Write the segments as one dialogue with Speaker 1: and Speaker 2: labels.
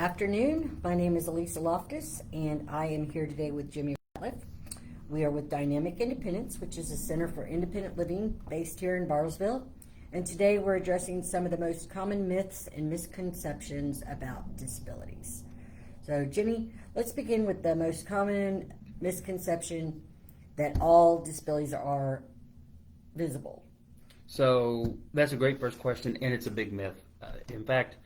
Speaker 1: Afternoon. My name is Alesa, and I am here today with Jimmie. We are with Dynamic Independence, which is a center for independent living based here in Bartlesville. And today we're addressing some of the most common myths and misconceptions about disabilities. So, Jimmie, let's begin with the most common misconception that all disabilities are visible.
Speaker 2: So that's a great first question, and it's a big myth. In fact,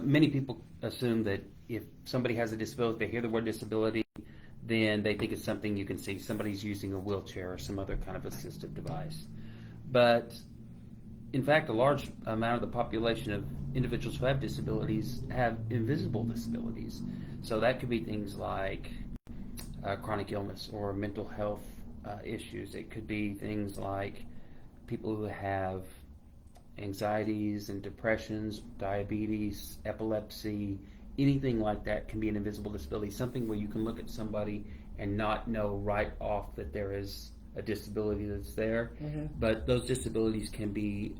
Speaker 2: many people assume that if somebody has a disability, they hear the word disability, then they think it's something you can see. Somebody's using a wheelchair or some other kind of assistive device. But in fact, a large amount of the population of individuals who have disabilities have invisible disabilities. So that could be things like chronic illness or mental health issues. It could be things like people who have anxieties and depressions, diabetes, epilepsy, anything like that can be an invisible disability, something where you can look at somebody and not know right off that there is a disability that's there. Mm-hmm. But those disabilities can be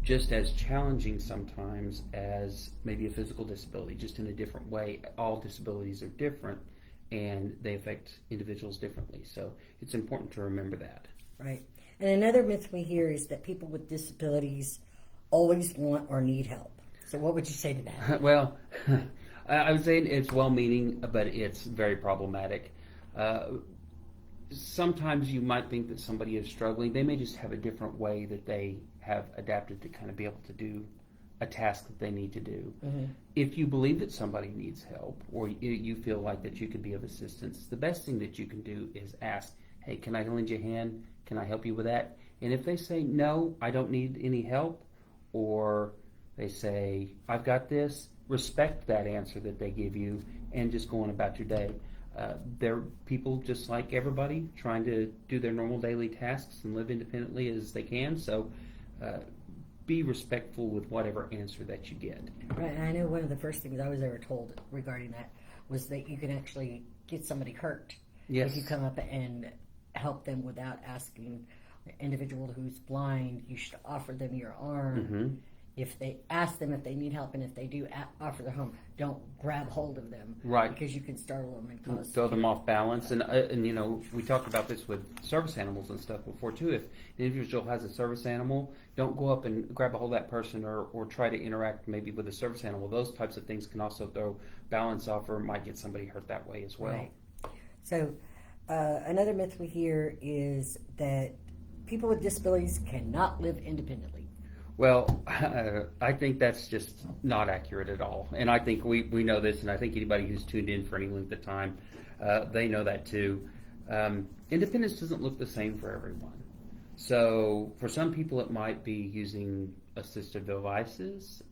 Speaker 2: just as challenging sometimes as maybe a physical disability, just in a different way. All disabilities are different and they affect individuals differently. So it's important to remember that.
Speaker 1: Right. And another myth we hear is that people with disabilities always want or need help. So what would you say to that?
Speaker 2: Well, I would say it's well-meaning, but it's very problematic. Sometimes you might think that somebody is struggling. They may just have a different way that they have adapted to kind of be able to do a task that they need to do. Mm-hmm. If you believe that somebody needs help or you feel like that you could be of assistance, the best thing that you can do is ask, hey, can I lend you a hand? Can I help you with that? And if they say, no, I don't need any help, or they say, I've got this, respect that answer that they give you and just go on about your day. They're people just like everybody trying to do their normal daily tasks and live independently as they can. So be respectful with whatever answer that you get.
Speaker 1: Right, and I know one of the first things I was ever told regarding that was that you can actually get somebody hurt.
Speaker 2: Yes.
Speaker 1: If you come up and help them without asking an individual who's blind, you should offer them your arm. Mm-hmm. If they ask them if they need help, and if they do offer their home, don't grab hold of them,
Speaker 2: right?
Speaker 1: Because you can startle them and cause
Speaker 2: throw them off balance. And you know, we talked about this with service animals and stuff before too. If an individual has a service animal, don't go up and grab a hold of that person or try to interact maybe with a service animal. Those types of things can also throw balance off or might get somebody hurt that way as well.
Speaker 1: Right. So another myth we hear is that people with disabilities cannot live independently.
Speaker 2: Well, I think that's just not accurate at all. And I think we know this, and I think anybody who's tuned in for any length of time, they know that too. Independence doesn't look the same for everyone. So for some people it might be using assistive devices,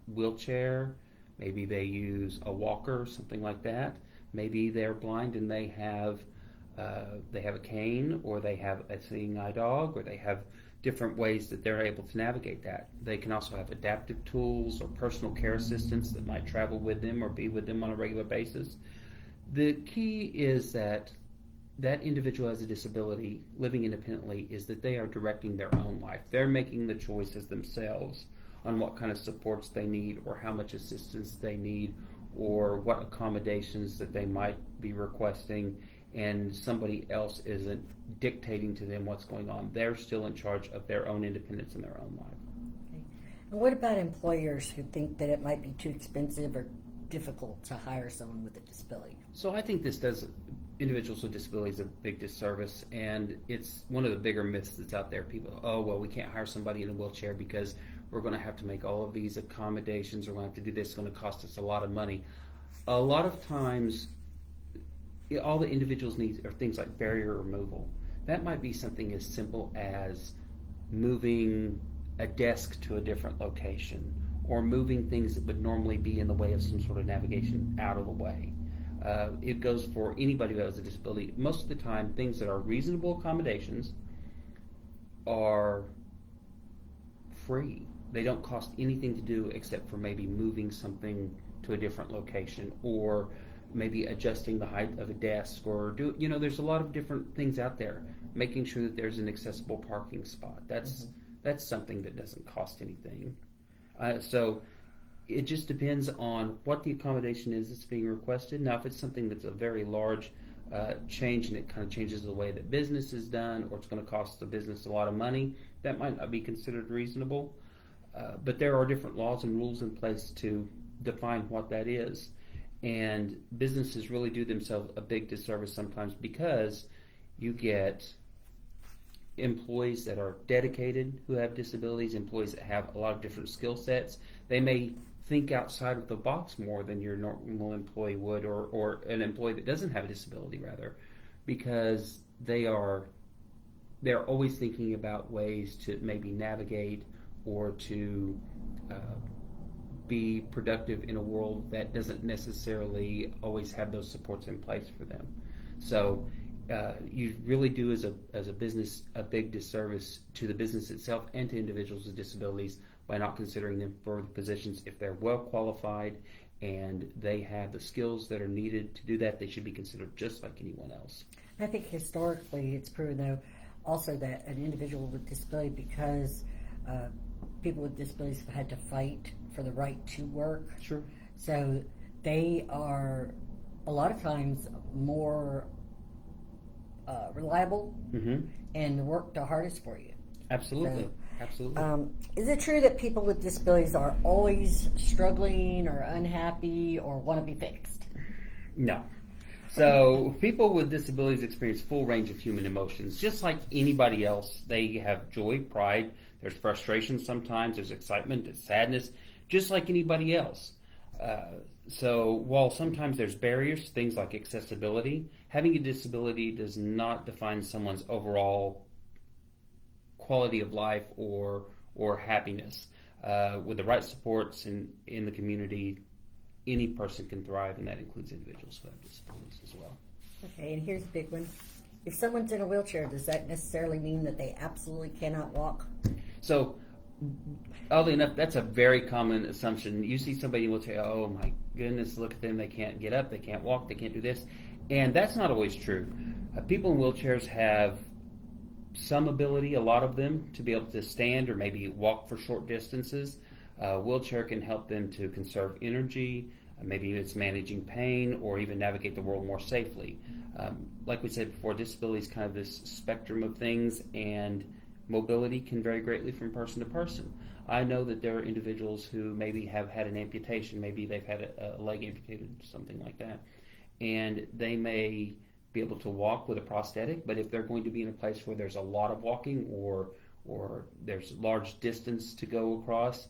Speaker 2: wheelchair, maybe they use a walker, something like that. Maybe they're blind and they have a cane, or they have a seeing eye dog, or they have different ways that they're able to navigate that. They can also have adaptive tools or personal care assistants that might travel with them or be with them on a regular basis. The key is that individual has a disability living independently is that they are directing their own life. They're making the choices themselves on what kind of supports they need or how much assistance they need or what accommodations that they might be requesting, and somebody else isn't dictating to them what's going on. They're still in charge of their own independence in their own life.
Speaker 1: Okay. And what about employers who think that it might be too expensive or difficult to hire someone with a disability?
Speaker 2: So I think this does individuals with disabilities a big disservice, and it's one of the bigger myths that's out there. People, oh, well, we can't hire somebody in a wheelchair because we're going to have to make all of these accommodations, or we're going to have to do this, it's going to cost us a lot of money. A lot of times, all the individuals need are things like barrier removal. That might be something as simple as moving a desk to a different location, or moving things that would normally be in the way of some sort of navigation out of the way. It goes for anybody who has a disability. Most of the time, things that are reasonable accommodations are free. They don't cost anything to do except for maybe moving something to a different location, or maybe adjusting the height of a desk, or there's a lot of different things out there. Making sure that there's an accessible parking spot. That's something that doesn't cost anything. So it just depends on what the accommodation is that's being requested. Now, if it's something that's a very large change and it kind of changes the way that business is done, or it's going to cost the business a lot of money, that might not be considered reasonable. But there are different laws and rules in place to define what that is. And businesses really do themselves a big disservice sometimes, because you get employees that are dedicated who have disabilities, employees that have a lot of different skill sets. They may think outside of the box more than your normal employee would, or an employee that doesn't have a disability, rather, because they're always thinking about ways to maybe navigate or to be productive in a world that doesn't necessarily always have those supports in place for them. So you really do, as a business, a big disservice to the business itself and to individuals with disabilities by not considering them for the positions. If they're well qualified and they have the skills that are needed to do that, they should be considered just like anyone else.
Speaker 1: I think historically it's proven, though, also that an individual with disability, because people with disabilities have had to fight for the right to work.
Speaker 2: Sure.
Speaker 1: So they are a lot of times more reliable and work the hardest for you.
Speaker 2: Absolutely.
Speaker 1: So,
Speaker 2: Absolutely.
Speaker 1: Is it true that people with disabilities are always struggling or unhappy or want to be fixed?
Speaker 2: No. So people with disabilities experience full range of human emotions, just like anybody else. They have joy, pride, there's frustration sometimes, there's excitement, there's sadness, just like anybody else. So while sometimes there's barriers, things like accessibility, having a disability does not define someone's overall quality of life or happiness. With the right supports in the community, any person can thrive, and that includes individuals who have disabilities as well.
Speaker 1: Okay, and here's a big one. If someone's in a wheelchair, does that necessarily mean that they absolutely cannot walk?
Speaker 2: So, oddly enough, that's a very common assumption. You see somebody in a wheelchair, oh my goodness, look at them, they can't get up, they can't walk, they can't do this. And that's not always true. People in wheelchairs have some ability, a lot of them, to be able to stand or maybe walk for short distances. A wheelchair can help them to conserve energy, maybe it's managing pain, or even navigate the world more safely. Like we said before, disability is kind of this spectrum of things, and mobility can vary greatly from person to person. I know that there are individuals who maybe have had an amputation, maybe they've had a leg amputated, something like that, and they may be able to walk with a prosthetic, but if they're going to be in a place where there's a lot of walking or there's large distance to go across,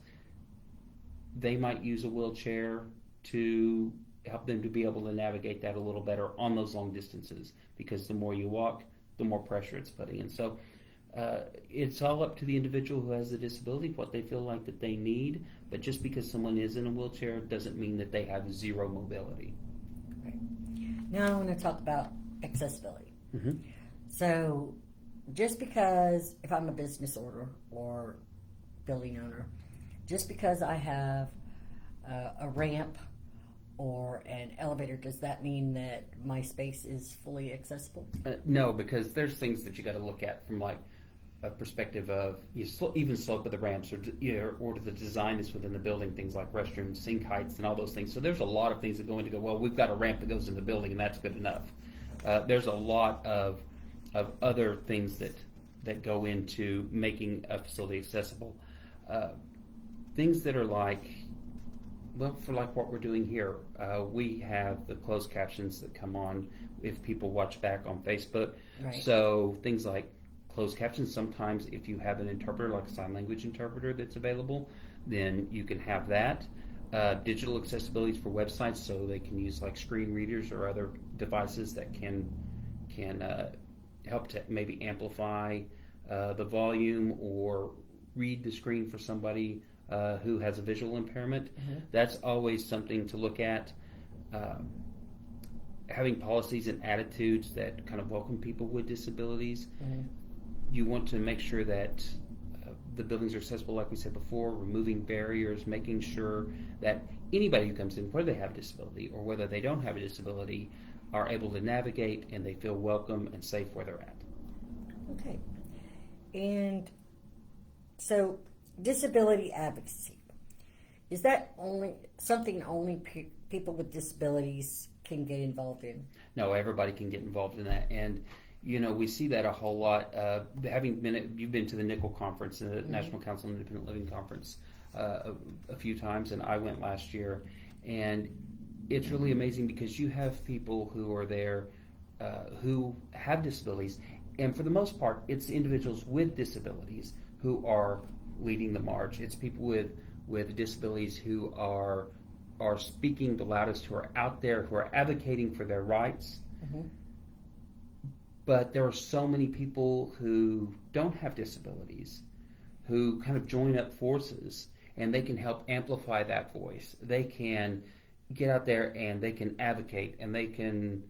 Speaker 2: they might use a wheelchair to help them to be able to navigate that a little better on those long distances, because the more you walk, the more pressure it's putting in. So it's all up to the individual who has the disability, what they feel like that they need, but just because someone is in a wheelchair doesn't mean that they have zero mobility.
Speaker 1: Right. Now I want to talk about accessibility.
Speaker 2: Mm-hmm.
Speaker 1: So just because, if I'm a business owner or building owner, just because I have a ramp or an elevator, does that mean that my space is fully accessible?
Speaker 2: No, because there's things that you got to look at from like a perspective of even slope of the ramps, or the design that's within the building, things like restrooms, sink heights, and all those things. So there's a lot of things that go into well, we've got a ramp that goes in the building, and that's good enough. There's a lot of other things that go into making a facility accessible. Things that are like, well, for like what we're doing here, we have the closed captions that come on if people watch back on Facebook.
Speaker 1: Right.
Speaker 2: So things like closed captions, sometimes if you have an interpreter, like a sign language interpreter that's available, then you can have that. Digital accessibilities for websites, so they can use like screen readers or other devices that can help to maybe amplify the volume or read the screen for somebody who has a visual impairment. Mm-hmm. That's always something to look at. Having policies and attitudes that kind of welcome people with disabilities. Mm-hmm. You want to make sure that the buildings are accessible, like we said before, removing barriers, making sure that anybody who comes in, whether they have a disability or whether they don't have a disability, are able to navigate and they feel welcome and safe where they're at.
Speaker 1: Okay. And so, disability advocacy. Is that only something only people with disabilities can get involved in?
Speaker 2: No, everybody can get involved in that, and we see that a whole lot. You've been to the Nickel Conference, the National Council on Independent Living Conference, a few times, and I went last year, and it's really amazing because you have people who are there who have disabilities, and for the most part, it's individuals with disabilities who are leading the march. It's people with disabilities who are speaking the loudest, who are out there, who are advocating for their rights.
Speaker 1: Mm-hmm.
Speaker 2: But there are so many people who don't have disabilities who kind of join up forces, and they can help amplify that voice. They can get out there and they can advocate and they can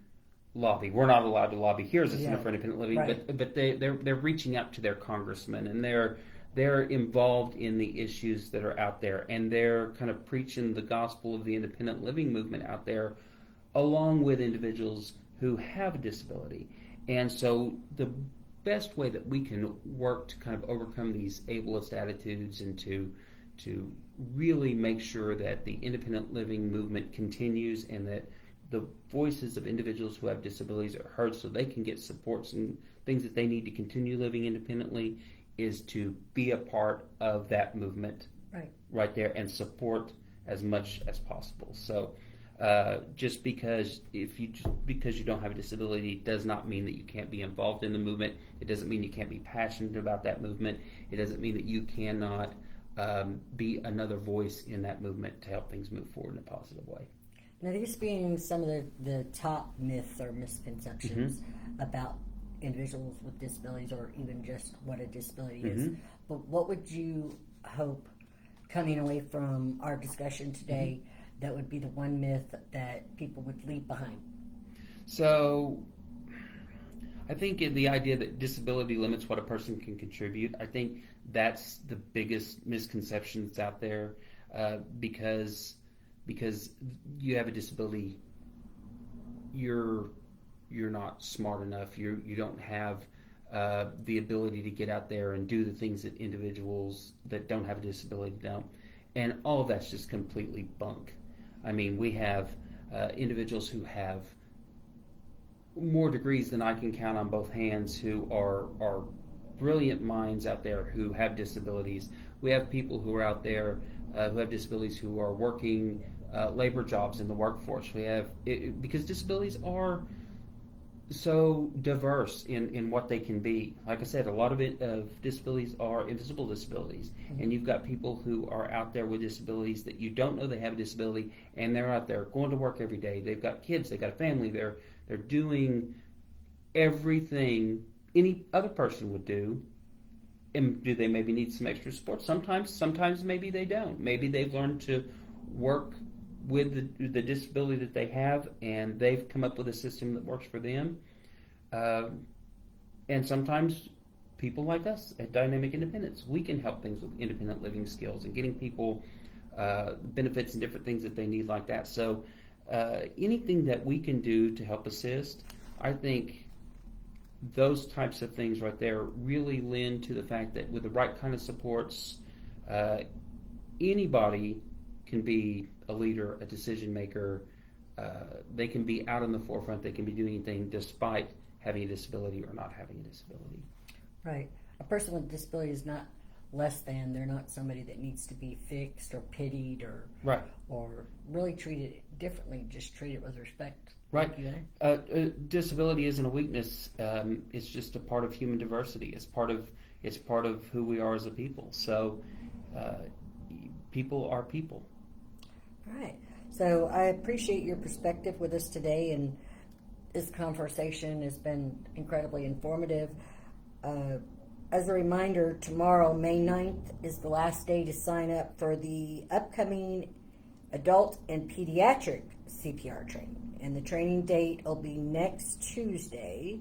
Speaker 2: lobby. We're not allowed to lobby here as a Center for Independent Living,
Speaker 1: right.
Speaker 2: but they're reaching out to their congressmen, and they're involved in the issues that are out there, and they're kind of preaching the gospel of the independent living movement out there, along with individuals who have a disability. And so the best way that we can work to kind of overcome these ableist attitudes and to really make sure that the independent living movement continues and that the voices of individuals who have disabilities are heard so they can get supports and things that they need to continue living independently is to be a part of that movement right there and support as much as possible. So just because you don't have a disability does not mean that you can't be involved in the movement. It doesn't mean you can't be passionate about that movement. It doesn't mean that you cannot be another voice in that movement to help things move forward in a positive way.
Speaker 1: Now, these being some of the top myths or misconceptions about individuals with disabilities, or even just what a disability is. But what would you hope, coming away from our discussion today, that would be the one myth that people would leave behind?
Speaker 2: So I think the idea that disability limits what a person can contribute, I think that's the biggest misconception that's out there, because you have a disability, you're not smart enough, you don't have the ability to get out there and do the things that individuals that don't have a disability don't. And all of that's just completely bunk. I mean, we have individuals who have more degrees than I can count on both hands who are brilliant minds out there who have disabilities. We have people who are out there who have disabilities who are working labor jobs in the workforce. We have because disabilities are so diverse in what they can be. Like I said, a lot of disabilities are invisible disabilities, and you've got people who are out there with disabilities that you don't know they have a disability, and they're out there going to work every day. They've got kids, they've got a family, they're doing everything any other person would do. And do they maybe need some extra support? Sometimes maybe they don't. Maybe they've learned to work with the disability that they have, and they've come up with a system that works for them. And sometimes people like us at Dynamic Independence, we can help things with independent living skills and getting people benefits and different things that they need like that. So anything that we can do to help assist, I think those types of things right there really lend to the fact that with the right kind of supports, anybody can be a leader, a decision maker. They can be out in the forefront. They can be doing anything despite having a disability or not having a disability.
Speaker 1: Right. A person with a disability is not less than. They're not somebody that needs to be fixed or pitied or really treated differently. Just treat it with respect.
Speaker 2: Right. Disability isn't a weakness. It's just a part of human diversity. It's part of who we are as a people. So people are people.
Speaker 1: Right. So I appreciate your perspective with us today, and this conversation has been incredibly informative. As a reminder, tomorrow, May 9th, is the last day to sign up for the upcoming adult and pediatric CPR training. And the training date will be next Tuesday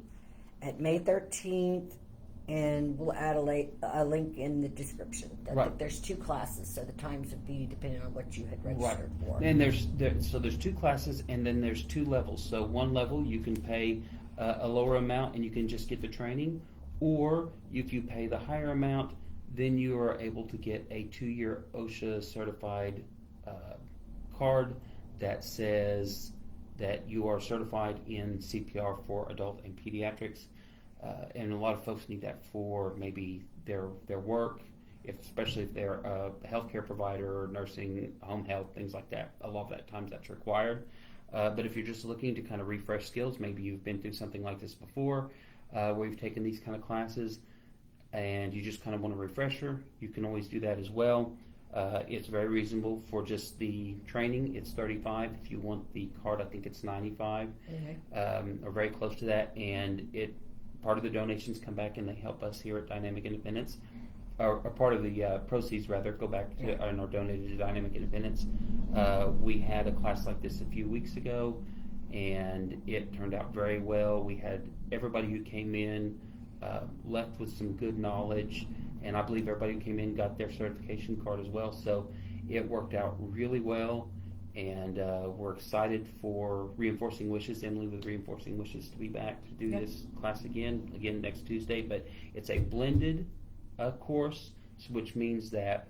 Speaker 1: at May 13th, and we'll add a link in the description. There's 2 classes, so the times would be depending on what you had registered for.
Speaker 2: And there's 2 classes, and then there's 2 levels. So one level you can pay a lower amount and you can just get the training, or if you pay the higher amount, then you are able to get a 2-year OSHA certified card that says that you are certified in CPR for adult and pediatrics. And a lot of folks need that for maybe their work, especially if they're a healthcare provider, nursing, home health, things like that. A lot of that times that's required. But if you're just looking to kind of refresh skills, maybe you've been through something like this before, where you've taken these kind of classes, and you just kind of want a refresher, you can always do that as well. It's very reasonable for just the training. It's $35. If you want the card, I think it's $95, or very close to that. And part of the donations come back and they help us here at Dynamic Independence. Or part of the proceeds, rather, go back to and are donated to Dynamic Independence. We had a class like this a few weeks ago, and it turned out very well. We had everybody who came in left with some good knowledge, and I believe everybody who came in got their certification card as well. So it worked out really well, and we're excited for Reinforcing Wishes, Emily with Reinforcing Wishes, to be back to do this class again next Tuesday. But it's a blended course, which means that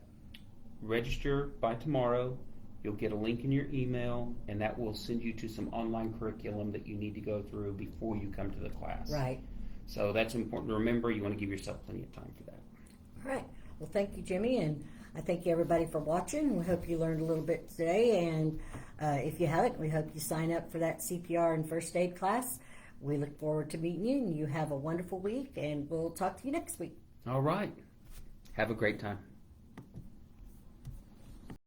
Speaker 2: register by tomorrow. You'll get a link in your email, and that will send you to some online curriculum that you need to go through before you come to the class.
Speaker 1: Right.
Speaker 2: So that's important to remember. You want to give yourself plenty of time for that.
Speaker 1: All right. Well, thank you, Jimmie, and I thank you, everybody, for watching. We hope you learned a little bit today, and if you haven't, we hope you sign up for that CPR and first aid class. We look forward to meeting you, and you have a wonderful week, and we'll talk to you next week.
Speaker 2: All right. Have a great time.